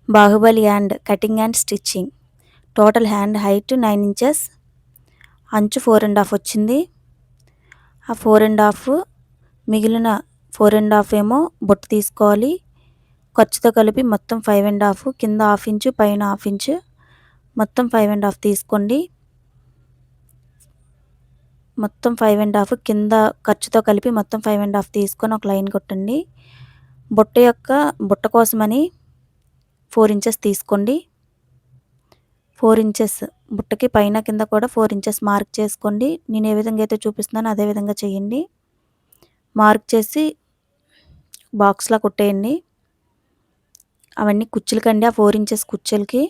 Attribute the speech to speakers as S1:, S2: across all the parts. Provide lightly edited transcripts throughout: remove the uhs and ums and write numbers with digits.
S1: Baahubali and cutting and stitching. Total hand height 9 inches, అంచు 4.5 వచ్చింది. ఆ 4.5 మిగిలిన 4.5 ఏమో బొట్టు తీసుకోవాలి. ఖర్చుతో కలిపి మొత్తం 5.5, కింద హాఫ్ ఇంచు పైన హాఫ్ ఇంచు, మొత్తం 5.5 తీసుకోండి. మొత్తం 5.5 కింద ఖర్చుతో కలిపి మొత్తం 5.5 తీసుకొని ఒక లైన్ కొట్టండి. బుట్ట కోసమని 4 ఇంచెస్ తీసుకోండి. 4 ఇంచెస్ బుట్టకి పైన కింద కూడా 4 ఇంచెస్ మార్క్ చేసుకోండి. నేను ఏ విధంగా అయితే చూపిస్తున్నానో అదే విధంగా చేయండి. మార్క్ చేసి బాక్స్లా కుట్టేయండి. అవన్నీ కుచ్చులకండి. ఆ 4 ఇంచెస్ కుచ్చులకి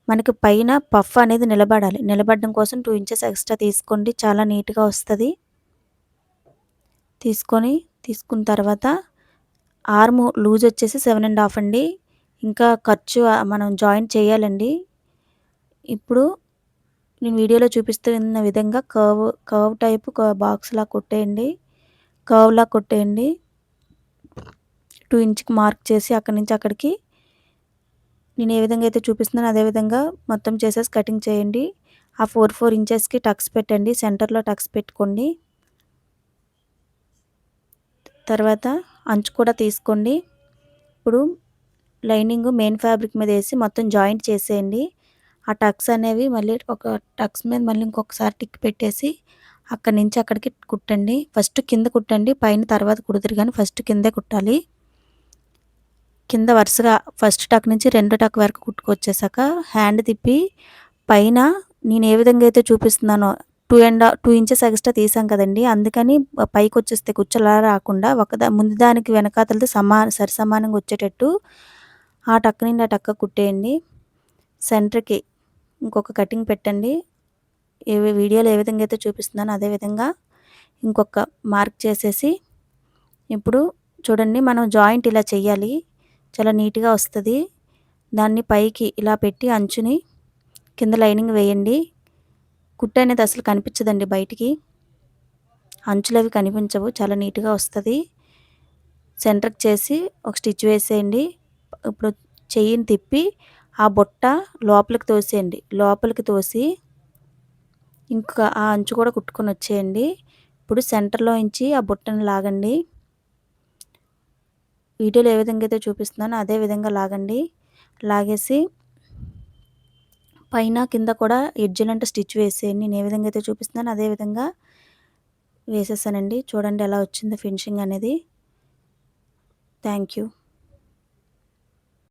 S1: మనకి పైన పఫ్ అనేది నిలబడాలి. నిలబడడం కోసం 2 ఇంచెస్ ఎక్స్ట్రా తీసుకోండి. చాలా నీట్గా వస్తుంది. తీసుకున్న తర్వాత ఆర్మ్ లూజ్ వచ్చేసి 7.5 అండి. ఇంకా ఖర్చు మనం జాయింట్ చేయాలండి. ఇప్పుడు నేను వీడియోలో చూపిస్తున్న విధంగా కర్వ్ టైపు బాక్స్లా కొట్టేయండి. కర్వ్లా కొట్టేయండి. 2 ఇంచ్కి మార్క్ చేసి అక్కడి నుంచి అక్కడికి నేను ఏ విధంగా అయితే చూపిస్తున్నానో అదే విధంగా మొత్తం చేసేసి కటింగ్ చేయండి. ఆ 4 ఇంచెస్కి టక్స్ పెట్టండి. సెంటర్లో టక్స్ పెట్టుకోండి. తర్వాత అంచు కూడా తీసుకోండి. ఇప్పుడు లైనింగ్ మెయిన్ ఫ్యాబ్రిక్ మీద వేసి మొత్తం జాయింట్ చేసేయండి. ఆ టక్స్ అనేవి మళ్ళీ ఒక టక్స్ మీద మళ్ళీ ఇంకొకసారి టిక్ పెట్టేసి అక్కడి నుంచి అక్కడికి కుట్టండి. ఫస్ట్ కింద కుట్టండి, పైన తర్వాత కుడుతురు కానీ ఫస్ట్ కిందే కుట్టాలి. కింద వరుసగా ఫస్ట్ టక్ నుంచి రెండో టక్ వరకు కుట్టుకొచ్చేసాక హ్యాండ్ తిప్పి పైన నేను ఏ విధంగా అయితే చూపిస్తున్నానో 2 ఇంచెస్ ఎక్స్ట్రా తీసాం కదండి, అందుకని పైకి వచ్చేస్తే కుచ్చలా రాకుండా ముందు దానికి వెనకాతలతో సరి సమానంగా వచ్చేటట్టు ఆ టక్ నుండి ఆ టక్క కుట్టేయండి. సెంటర్కి ఇంకొక కటింగ్ పెట్టండి. వీడియోలో ఏ విధంగా అయితే చూపిస్తున్నానో అదే విధంగా ఇంకొక మార్క్ చేసేసి ఇప్పుడు చూడండి, మనం జాయింట్ ఇలా చెయ్యాలి. చాలా నీట్గా వస్తుంది. దాన్ని పైకి ఇలా పెట్టి అంచుని కింద లైనింగ్ వేయండి. కుట్టు అనేది అసలు కనిపించదండి బయటికి, అంచులు అవి కనిపించవు. చాలా నీట్గా వస్తుంది. సెంటర్కి చేసి ఒక స్టిచ్ వేసేయండి. ఇప్పుడు చెయ్యిని తిప్పి ఆ బుట్ట లోపలికి తోసేయండి. లోపలికి తోసి ఇంకా ఆ అంచు కూడా కుట్టుకొని వచ్చేయండి. ఇప్పుడు సెంటర్లో నుంచి ఆ బుట్టను లాగండి. వీడియోలో ఏ విధంగా అయితే చూపిస్తున్నానో అదే విధంగా లాగండి. లాగేసి పైన కింద కూడా ఎడ్జ్లంటే స్టిచ్ వేసేయండి. నేను ఏ విధంగా అయితే చూపిస్తున్నానో అదే విధంగా వేసేసానండి. చూడండి ఎలా వచ్చిందో ఫినిషింగ్ అనేది. Thank you.